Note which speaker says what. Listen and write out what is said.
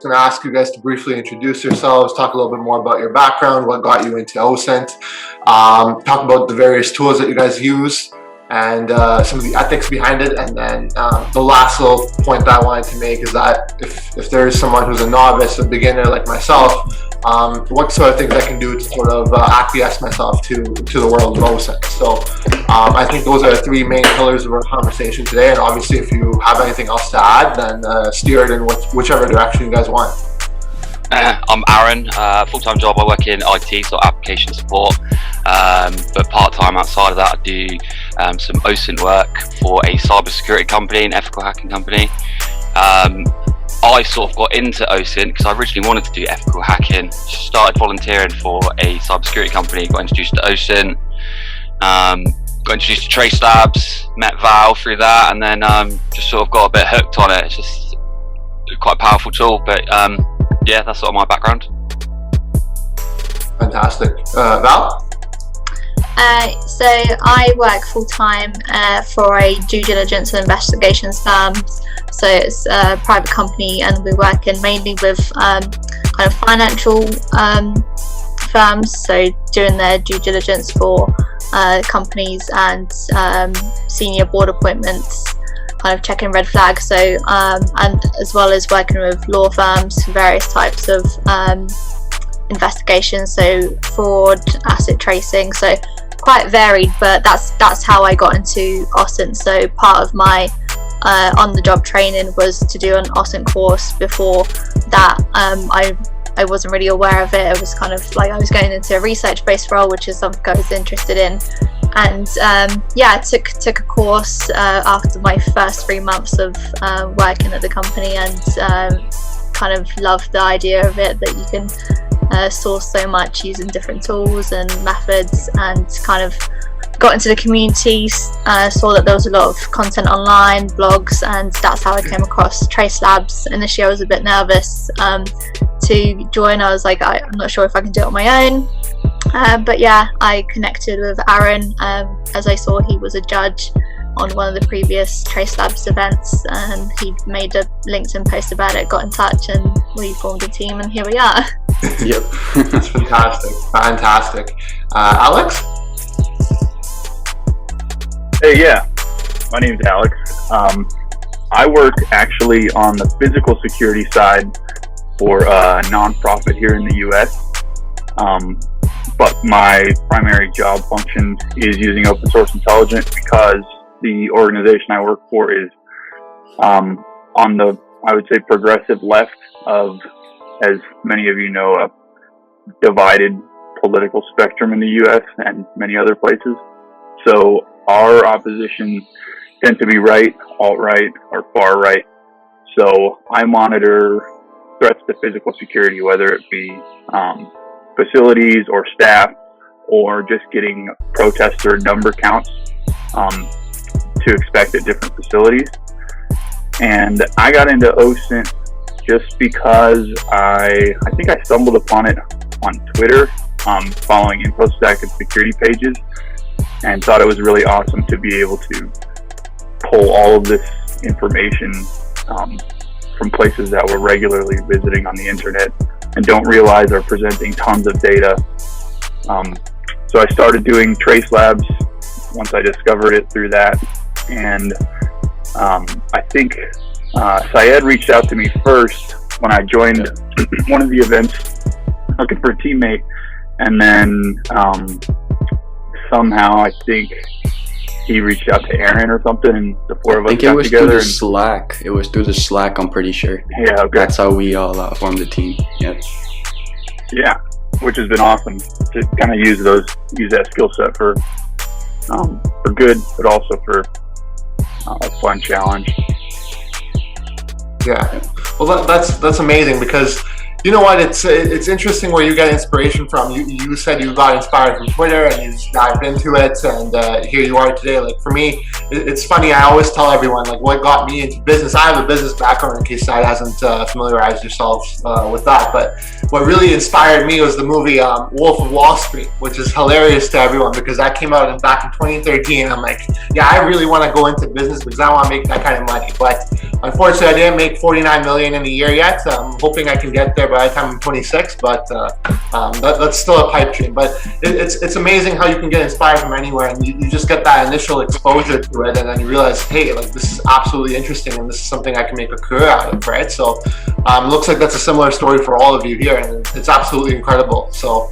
Speaker 1: going to ask you guys to briefly introduce yourselves, talk a little bit more about your background, what got you into OSINT, talk about the various tools that you guys use, and some of the ethics behind it. And then the last little point that I wanted to make is that if there is someone who's a novice, a beginner like myself, what sort of things I can do to sort of acquiesce myself to the world of OSINT. So I think those are the three main pillars of our conversation today. And obviously, if you have anything else to add, then steer it in whichever direction you guys want.
Speaker 2: I'm Aaron, full-time job, I work in IT, so application support, but part-time outside of that I do some OSINT work for a cybersecurity company, an ethical hacking company. I sort of got into OSINT because I originally wanted to do ethical hacking, started volunteering for a cybersecurity company, got introduced to OSINT, got introduced to Trace Labs, met Val through that, and then just sort of got a bit hooked on it. It's just quite a powerful tool, but yeah, that's sort of my background.
Speaker 1: Fantastic. Val?
Speaker 3: So I work full-time for a due diligence and investigations firm. So it's a private company, and we're working mainly with kind of financial firms, so doing their due diligence for companies and senior board appointments, kind of checking red flags. So and as well as working with law firms for various types of investigations, so fraud, asset tracing, so quite varied. But that's how I got into OSINT. So part of my on-the-job training was to do an OSINT course. Before that, I wasn't really aware of it. It was kind of like I was going into a research-based role, which is something I was interested in. And yeah, I took a course after my first 3 months of working at the company, and kind of loved the idea of it, that you can source so much using different tools and methods, and kind of got into the community, saw that there was a lot of content online, blogs, and that's how I came across Trace Labs. Initially I was a bit nervous to join. I was like, I'm not sure if I can do it on my own, but yeah, I connected with Aaron as I saw he was a judge on one of the previous Trace Labs events, and he made a LinkedIn post about it, got in touch, and we formed a team, and here we are.
Speaker 1: Yep. That's fantastic. Alex?
Speaker 4: Hey, yeah, my name's Alex. I work actually on the physical security side for a nonprofit here in the US, but my primary job function is using open source intelligence, because the organization I work for is on the, I would say, progressive left of, as many of you know, a divided political spectrum in the US and many other places. So our opposition tend to be right, alt-right, or far-right. So I monitor threats to physical security, whether it be facilities or staff, or just getting protester number counts to expect at different facilities. And I got into OSINT just because I think I stumbled upon it on Twitter, following InfoSec and security pages, and thought it was really awesome to be able to pull all of this information from places that we're regularly visiting on the internet and don't realize are presenting tons of data. So I started doing Trace Labs once I discovered it through that, and I think Syed reached out to me first when I joined one of the events looking for a teammate, and then somehow I think he reached out to Aaron or something, and the four of us got together.
Speaker 5: I think it was through the Slack. It was through the Slack, I'm pretty sure.
Speaker 4: Yeah, okay.
Speaker 5: That's how we all formed the team. Yeah.
Speaker 4: Yeah, which has been awesome to kind of use that skill set for good, but also for a fun challenge.
Speaker 1: Yeah, well, that's amazing, because You know what? It's interesting where you get inspiration from. You said you got inspired from Twitter and you just dived into it, and here you are today. Like for me, it's funny. I always tell everyone like what got me into business. I have a business background in case Syed hasn't familiarized yourselves with that. But what really inspired me was the movie Wolf of Wall Street, which is hilarious to everyone because that came out back in 2013. I'm like, yeah, I really want to go into business because I want to make that kind of money. But unfortunately, I didn't make 49 million in a year yet. I'm hoping I can get there by the time I'm 26, but that's still a pipe dream. But it's amazing how you can get inspired from anywhere, and you just get that initial exposure to it, and then you realize, hey, like this is absolutely interesting, and this is something I can make a career out of, right? So looks like that's a similar story for all of you here, and it's absolutely incredible. So